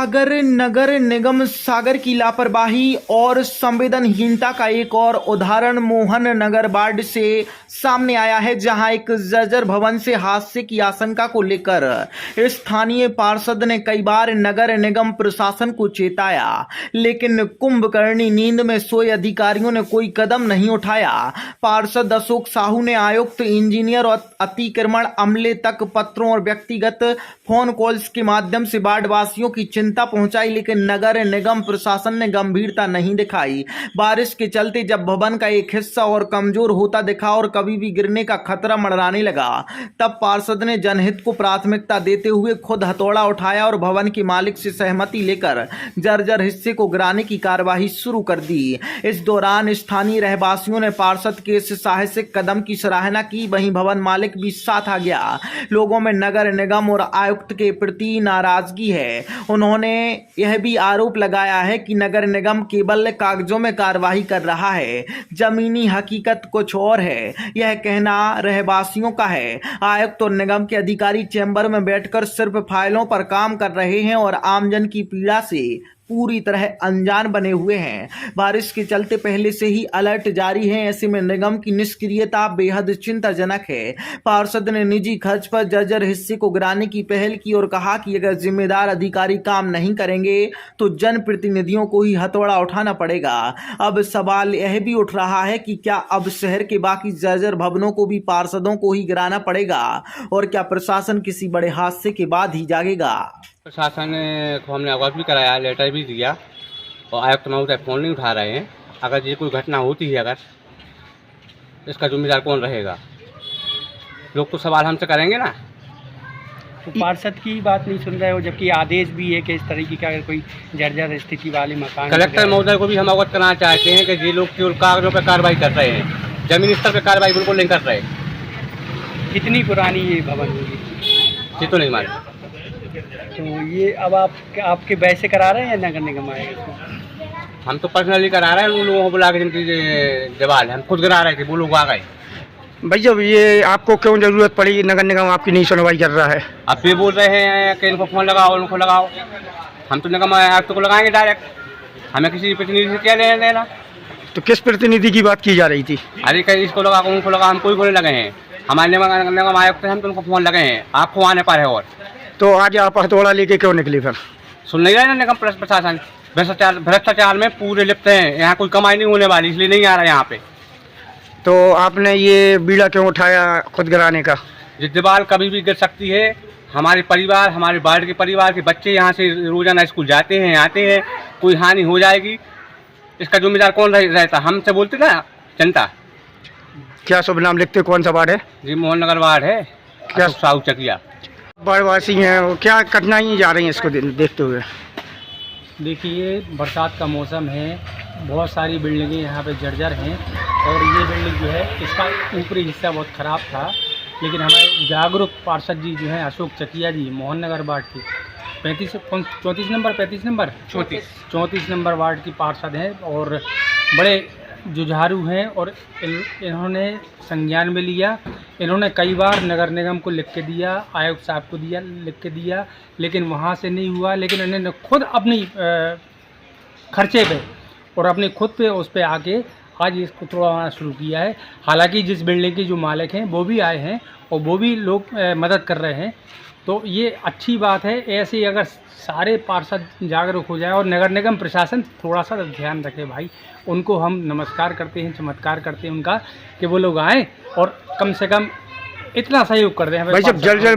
सागर नगर निगम सागर की लापरवाही और संवेदनहीनता का एक और उदाहरण मोहन नगर वार्ड से सामने आया है, जहां एक जर्जर भवन से हादसे की आशंका को लेकर स्थानीय पार्षद ने कई बार नगर निगम प्रशासन को चेताया, लेकिन कुंभकर्णी नींद में सोए अधिकारियों ने कोई कदम नहीं उठाया। पार्षद अशोक साहू ने आयुक्त, इंजीनियर और अतिक्रमण अमले तक पत्रों और व्यक्तिगत फोन कॉल्स के माध्यम से वार्ड वासियों की चिंता पहुंचाई, लेकिन नगर निगम प्रशासन ने गंभीरता नहीं दिखाई। बारिश के चलते जब भवन का एक हिस्सा और कमजोर होता दिखा और कभी भी गिरने का खतरा मंडराने लगा, तब पार्षद ने जनहित को प्राथमिकता देते हुए खुद हथौड़ा उठाया और भवन के मालिक से सहमति लेकर जर्जर हिस्से को गिराने की कार्यवाही शुरू कर दी। इस दौरान स्थानीय रहवासियों ने पार्षद के इस साहसिक कदम की सराहना की, वहीं भवन मालिक भी साथ आ गया। लोगों में नगर निगम और आयुक्त के प्रति नाराजगी है। उन्होंने यह भी आरोप लगाया है कि नगर निगम केवल कागजों में कार्रवाई कर रहा है, जमीनी हकीकत कुछ और है। यह कहना रहवासियों का है। आयुक्त और निगम के अधिकारी चैम्बर में बैठकर सिर्फ फाइलों पर काम कर रहे हैं और आमजन की पीड़ा से पूरी तरह अनजान बने हुए हैं। बारिश के चलते पहले से ही अलर्ट जारी है, ऐसे में निगम की निष्क्रियता बेहद चिंताजनक है। पार्षद ने निजी खर्च पर जर्जर हिस्से को गिराने की पहल की और कहा कि अगर जिम्मेदार अधिकारी काम नहीं करेंगे तो जनप्रतिनिधियों को ही हथौड़ा उठाना पड़ेगा। अब सवाल यह भी उठ रहा है कि क्या अब शहर के बाकी जर्जर भवनों को भी पार्षदों को ही गिराना पड़ेगा, और क्या प्रशासन किसी बड़े हादसे के बाद ही जागेगा? प्रशासन को हमने अवगत भी कराया, लेटर भी दिया, और आयुक्त महोदय फ़ोन नहीं उठा रहे हैं। अगर ये कोई घटना होती है, अगर इसका जिम्मेदार कौन रहेगा? लोग तो सवाल हमसे करेंगे ना। तो पार्षद की बात नहीं सुन रहे हो, जबकि आदेश भी है कि इस तरीके का अगर कोई जर्जर स्थिति वाले मकान। कलेक्टर महोदय को भी हम अवगत कराना चाहते हैं कि ये लोग केवल कागजों पर कार्रवाई कर रहे हैं, जमीन स्तर पर कार्रवाई बिल्कुल नहीं कर रहे। कितनी पुरानी ये भवन होगी? ये तो नहीं मालूम। तो ये अब आपके वैसे करा रहे हैं या नगर निगम आएगा इसको? हम तो पर्सनली करा रहे हैं, उन लोगों को बुला के जिनकी दीवार है, हम खुद गिरा रहे थे, वो लोग आ गए। भैया ये आपको क्यों जरूरत पड़ी? नगर निगम आपकी नहीं सुनवाई कर रहा है। अब ये बोल रहे हैं कि इनको फ़ोन लगाओ, उनको लगाओ। हम तो निगम आयुक्त को लगाएंगे डायरेक्ट, हमें किसी प्रतिनिधि से क्या लेना देना। तो किस प्रतिनिधि की बात की जा रही थी? अरे कहीं इसको लगा, उनको लगा, हम कोई बोले लगे हैं। हमारे निगम आयुक्त हैं, हम तो उनको फ़ोन लगे हैं, आपको आने पर है। और तो आज आप हथौड़ा लेके क्यों निकले फिर? सुन नहीं रहे ना निगम प्रशासन भ्रष्टाचार में पूरे लिप्त हैं। यहाँ कोई कमाई नहीं होने वाली, इसलिए नहीं आ रहा यहाँ पे। तो आपने ये बीड़ा क्यों उठाया खुद गिराने का? ये दीवार कभी भी गिर सकती है। हमारे परिवार, हमारे वार्ड के परिवार के बच्चे यहाँ से रोजाना स्कूल जाते हैं, आते हैं, कोई हानि हो जाएगी, इसका जिम्मेदार कौन रहता? हमसे बोलते ना जनता। क्या शुभ नाम लिखते? कौन सा वार्ड है? जी मोहन नगर वार्ड है, क्या साहू चकिया। वार्डवासी हैं, क्या कठिनाई जा रही है इसको देखते हुए? देखिए, बरसात का मौसम है, बहुत सारी बिल्डिंगें यहाँ पे जर्जर हैं, और ये बिल्डिंग जो है इसका ऊपरी हिस्सा बहुत ख़राब था, लेकिन हमारे जागरूक पार्षद जी जो हैं अशोक चकिया जी, मोहन नगर वार्ड की 34 नंबर वार्ड की पार्षद हैं, और बड़े जुझारू हैं, और इन्होंने संज्ञान में लिया। इन्होंने कई बार नगर निगम को लिख के दिया, आयुक्त साहब को लिख के दिया, लेकिन वहाँ से नहीं हुआ। लेकिन इन्होंने खुद अपनी खर्चे पे और अपने खुद पे उस पे आके आज इसको तोड़वाना शुरू किया है। हालांकि जिस बिल्डिंग के जो मालिक हैं वो भी आए हैं और वो भी लोग मदद कर रहे हैं, तो ये अच्छी बात है। ऐसे ही अगर सारे पार्षद जागरूक हो जाए और नगर निगम प्रशासन थोड़ा सा ध्यान रखे भाई, उनको हम नमस्कार करते हैं, चमत्कार करते हैं उनका कि वो लोग आएँ और कम से कम इतना सहयोग कर दें। भाई जब जर्जर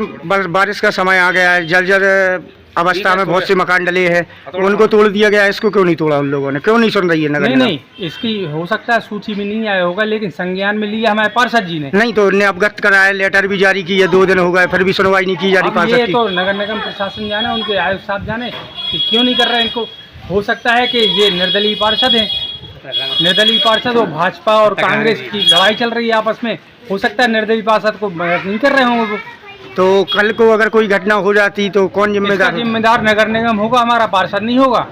बारिश का समय आ गया है, जर्जर अवस्था में बहुत से मकान डले हैं, उनको तोड़ दिया गया है, इसको क्यों नहीं तोड़ा उन लोगों ने? क्यों नहीं सुन रही है नगर निगम? नहीं, इसकी हो सकता है सूची में नहीं आया होगा, लेकिन संज्ञान में लिया हमारे पार्षद जी ने। नहीं तो उन्हें अवगत कराया, लेटर भी जारी की है, 2 दिन हो गए, फिर भी सुनवाई नहीं की जा रही पार्षद की। तो नगर निगम प्रशासन जाने, उनके आयुक्त साहब जाने कि क्यों नहीं कर रहे हैं इनको। हो सकता है कि ये निर्दलीय पार्षद हैं, निर्दलीय पार्षद और भाजपा और कांग्रेस की लड़ाई चल रही है आपस में। हो सकता है निर्दलीय पार्षद को मदद नहीं कर रहे होंगे वो। तो कल को अगर कोई घटना हो जाती तो कौन जिम्मेदार? जिम्मेदार नगर निगम होगा, हमारा पार्षद नहीं होगा।